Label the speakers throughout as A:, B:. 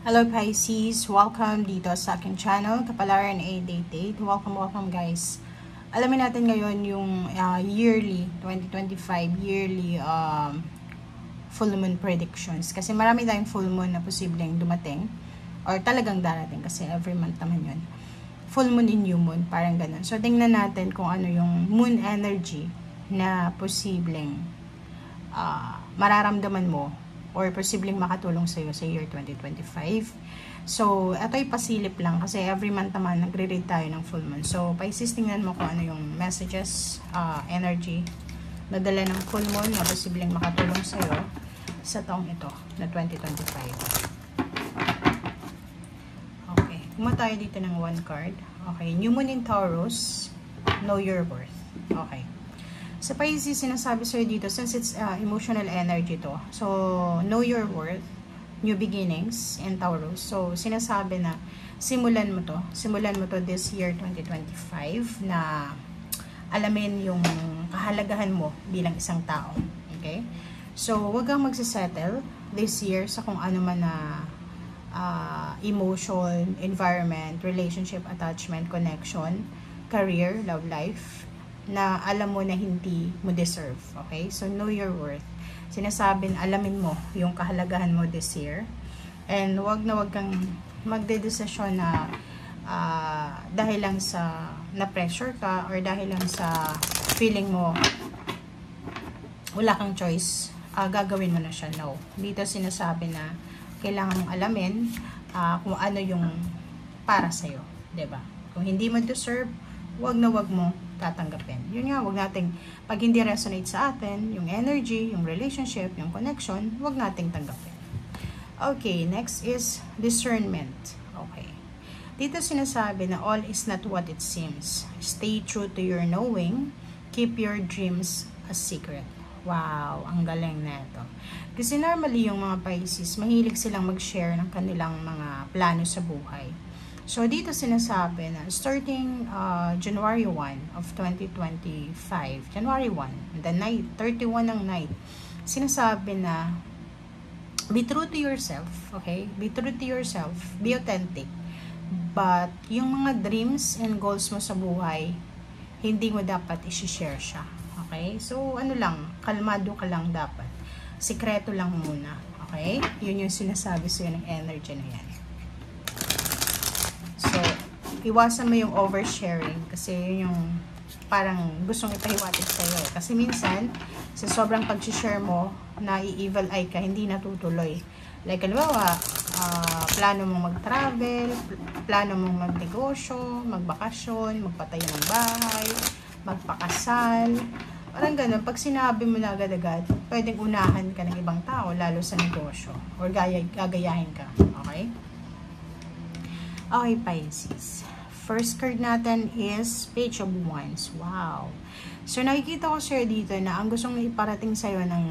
A: Hello Pisces, welcome dito sa aking channel, Kapalaran A-Date. Welcome guys. Alamin natin ngayon yung yearly, 2025 yearly full moon predictions. Kasi marami tayong full moon na posibleng dumating or talagang darating kasi every month naman yun. Full moon and new moon, parang ganun. So tingnan natin kung ano yung moon energy na posibleng mararamdaman mo or posibleng makatulong sa iyo sa year 2025. So, ito ay pasilip lang kasi every month naman nagre-read tayo ng full moon. So, Pisces, tingnan mo kung ano yung messages, energy na dala ng full moon na posibleng makatulong sa iyo sa taong ito na 2025. Okay, kumuha tayo dito ng one card. Okay, new moon in Taurus, know your worth. Okay. Sa Pisces, sinasabi sa'yo dito, since it's emotional energy to, so, know your worth, new beginnings, in Taurus. So, sinasabi na, simulan mo to this year 2025, na alamin yung kahalagahan mo bilang isang tao. Okay? So, huwag kang magsisettle this year sa kung ano man na emotion, environment, relationship, attachment, connection, career, love life, na alam mo na hindi mo deserve. Okay? So, know your worth. Sinasabing, alamin mo yung kahalagahan mo this year. And wag kang magdedesisyon na dahil lang sa na-pressure ka or dahil lang sa feeling mo wala kang choice, gagawin mo na siya. No. Dito sinasabi na kailangan mong alamin kung ano yung para sa'yo. Diba? Kung hindi mo deserve, wag mo tatanggapin. Yun nga, wag nating, pag hindi resonate sa atin, yung energy, yung relationship, yung connection, wag nating tanggapin. Okay, next is discernment. Okay. Dito sinasabi na all is not what it seems. Stay true to your knowing. Keep your dreams a secret. Wow, ang galing na ito. Kasi normally yung mga Pisces, mahilig silang mag-share ng kanilang mga plano sa buhay. So, dito sinasabi na starting January 1 of 2025, January 1, the night, 31 ng night, sinasabi na be true to yourself, okay? Be true to yourself, be authentic. But, yung mga dreams and goals mo sa buhay, hindi mo dapat i-share siya, okay? So, ano lang, kalmado ka lang dapat. Sikreto lang muna, okay? Yun yung sinasabi sa'yo ng energy na yan. So, iwasan mo yung oversharing kasi yun yung parang gustong ipahiwatig sa'yo. Kasi minsan, sa sobrang pag-share mo, na i-evil eye ka, hindi natutuloy. Like, halimbawa, plano mong mag-travel, plano mong magnegosyo, magbakasyon, magpatayo ng bahay, magpakasal. Parang ganun, pag sinabi mo na agad-agad, pwedeng unahan ka ng ibang tao, lalo sa negosyo. Or gagayahin ka. Okay? Okay, Pisces. First card natin is Page of Wands. Wow. So, nakikita ko sa'yo dito na ang gustong iparating sa'yo ng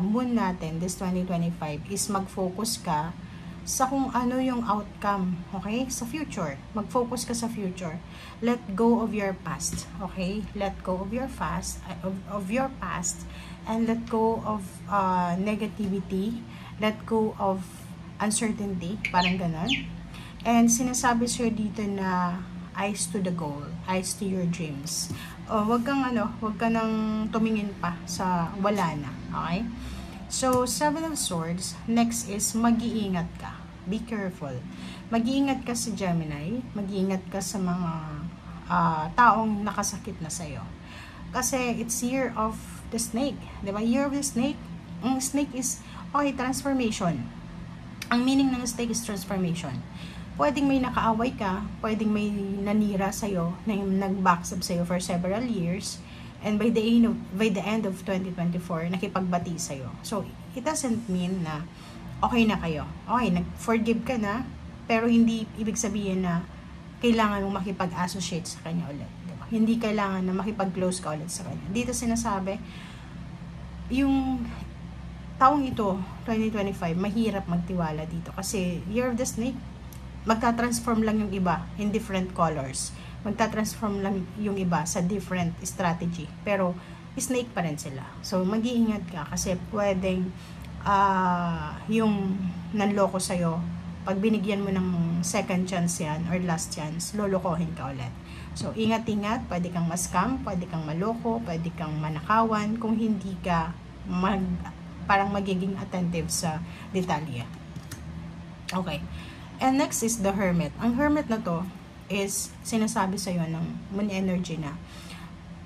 A: moon natin this 2025 is mag-focus ka sa kung ano yung outcome. Okay? Sa future. Mag-focus ka sa future. Let go of your past. Okay? Let go of your past. And let go of negativity. Let go of uncertainty. Parang ganun. And sinasabi sa'yo dito na eyes to the goal, eyes to your dreams. Wag kang nang tumingin pa sa wala na, okay? So, Seven of Swords, next is mag-iingat ka. Be careful. Mag-iingat ka sa Gemini, mag-iingat ka sa mga taong nakasakit na sa'yo. Kasi it's year of the snake, di ba? Year of the snake. Ang snake is, okay, transformation. Ang meaning ng snake is transformation. Pwedeng may nakaaway ka, pwedeng may nanira sa'yo, na nag-backstab sa'yo for several years, and by the end of 2024, nakipagbati sa'yo. So, it doesn't mean na okay na kayo. Okay, nag-forgive ka na, pero hindi ibig sabihin na kailangan mong makipag-associate sa kanya ulit. Diba? Hindi kailangan na makipag-close ka ulit sa kanya. Dito sinasabi, yung taong ito, 2025, mahirap magtiwala dito. Kasi, year of the snake, magta-transform lang yung iba in different colors. Magta-transform lang yung iba sa different strategy. Pero, snake pa rin sila. So, mag-iingat ka kasi pwedeng yung nanloko sa'yo pag binigyan mo ng second chance yan or last chance, lolokohin ka ulit. So, ingat-ingat, pwede kang ma-scam, pwede kang maloko, pwede kang manakawan kung hindi ka parang magiging attentive sa detalye. Okay. And next is the Hermit. Ang Hermit na to is sinasabi sa'yo ng moon energy na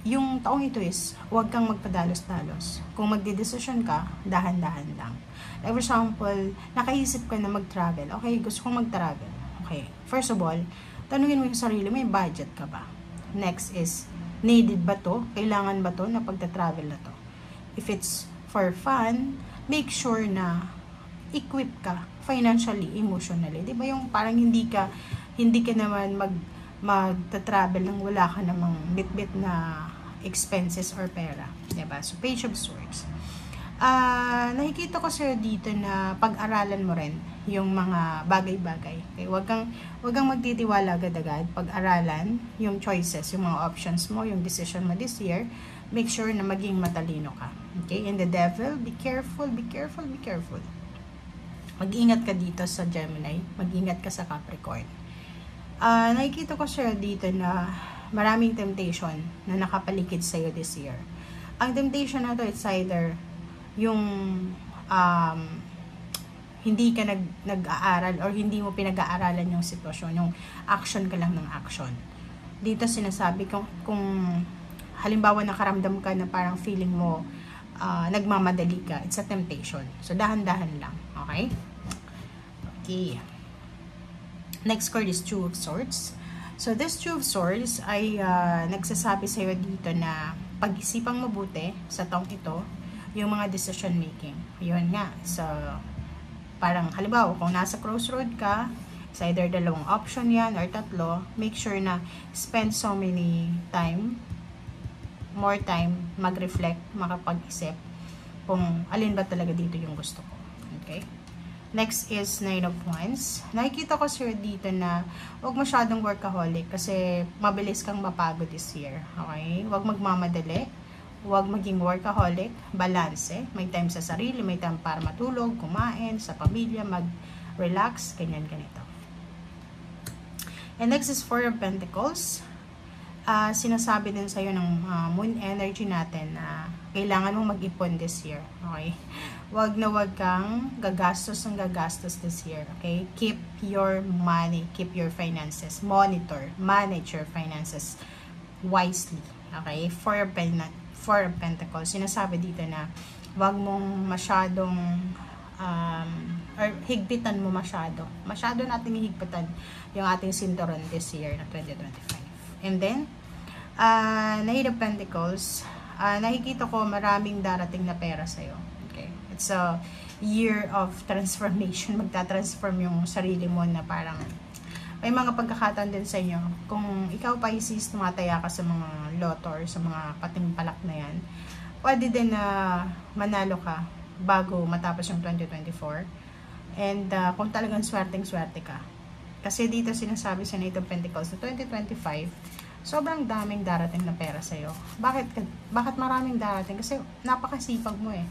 A: yung taong ito is huwag kang magpadalos-dalos. Kung magdidesisyon ka, dahan-dahan lang. Like for example, nakaisip ka na mag-travel. Okay, gusto kong mag-travel. Okay, first of all, tanungin mo yung sarili, may budget ka ba? Next is, needed ba to? Kailangan ba to na pagta-travel na to? If it's for fun, make sure na equip ka financially, emotionally. Di ba yung parang hindi ka naman magta-travel nang wala ka namang bit-bit na expenses or pera. Di ba? So, Page of Swords. Nakikita ko sa'yo dito na pag-aralan mo rin yung mga bagay-bagay. Okay? Huwag kang magtitiwala agad-agad. Pag-aralan yung choices, yung mga options mo, yung decision mo this year. Make sure na maging matalino ka. Okay? And the Devil, be careful, be careful, be careful. Mag-ingat ka dito sa Gemini. Mag-ingat ka sa Capricorn. Nakikita ko sa'yo dito na maraming temptation na nakapaligid sa'yo this year. Ang temptation na to, it's either yung hindi ka nag-aaral or hindi mo pinag-aaralan yung sitwasyon, yung action ka lang ng action. Dito sinasabi kung halimbawa nakaramdam ka na parang feeling mo nagmamadali ka, it's a temptation. So, dahan-dahan lang. Okay? Okay. Next card is Two of Swords. So, this Two of Swords ay nagsasabi sa'yo dito na pag-isipang mabuti sa taong ito, yung mga decision making. Yun nga. So, parang halimbawa, kung nasa crossroad ka, it's either dalawang option yan or tatlo, make sure na spend so many more time, mag-reflect, makapag-isip kung alin ba talaga dito yung gusto ko. Okay? Next is Nine of Wands. Nakikita ko sir dito na huwag masyadong workaholic kasi mabilis kang mapagod this year. Okay? Huwag magmamadali. Huwag maging workaholic, balance. May time sa sarili, may time para matulog, kumain, sa pamilya, mag-relax, ganyan-ganito. And next is Four of Pentacles. Sinasabi din sa'yo ng moon energy natin na kailangan mong mag-ipon this year. Okay? Huwag na huwag kang gagastos this year. Okay? Keep your money, keep your finances, manage your finances wisely. Okay? Four of Pentacles, sinasabi dito na wag mong masyadong or higpitan mo masyado. Masyado natin hihigpitan yung ating sinturon this year na 2025. And then, Nine of Pentacles, nakikita ko maraming darating na pera sa'yo. Okay? It's a year of transformation. Magta-transform yung sarili mo na parang may mga pagkakataon din sa inyo. Kung ikaw Pisces, tumataya ka sa mga lotto or sa mga patimpalak na yan, pwede din na manalo ka bago matapos yung 2024. And kung talagang swerteng-swerte ka. Kasi dito sinasabi sa Knight of Pentacles na 2025, sobrang daming darating na pera sa'yo. Bakit maraming darating? Kasi napakasipag mo eh.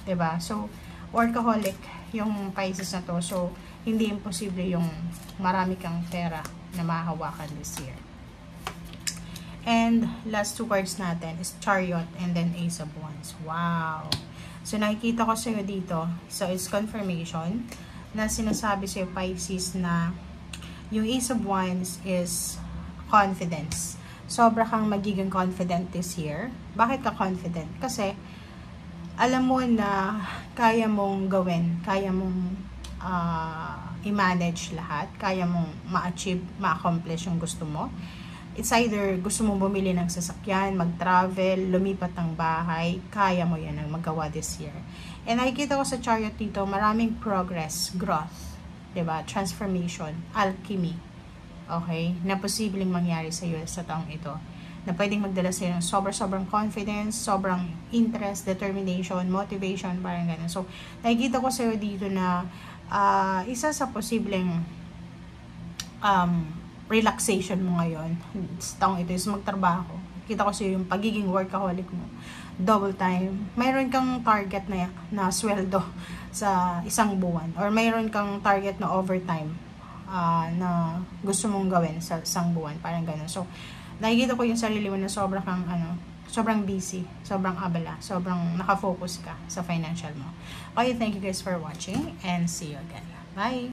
A: 'Di ba? So, workaholic yung Pisces na to. So, hindi imposible yung marami kang pera na mahahawakan this year. And last two cards natin is Chariot and then Ace of Wands. Wow! So, nakikita ko sa'yo dito. So, it's confirmation na sinasabi sa'yo Pisces na yung Ace of Wands is confidence. Sobra kang magiging confident this year. Bakit ka confident? Kasi, alam mo na kaya mong gawin, kaya mong i-manage lahat, kaya mong ma-achieve, ma-accomplish yung gusto mo. It's either gusto mong bumili ng sasakyan, mag-travel, lumipat ng bahay, kaya mo yan ang magawa this year. And nakikita ko sa chariot dito, maraming progress, growth, diba? Transformation, alchemy, okay? Na posibleng mangyari sa iyo sa taong ito. Na pwedeng magdala sa iyo ng sobrang confidence, sobrang interest, determination, motivation, parang ganun. So, nakikita ko sa iyo dito na isa sa posibleng relaxation mo ngayon sa taong ito is magtrabaho. Kita ko sa'yo yung pagiging workaholic mo. Double time. Mayroon kang target na sweldo sa isang buwan. Or mayroon kang target na overtime na gusto mong gawin sa isang buwan. Parang ganun. So, nakikita ko yung sarili mo na sobrang kang, sobrang busy, sobrang abala, sobrang nakafocus ka sa financial mo. Okay, thank you guys for watching and see you again. Bye!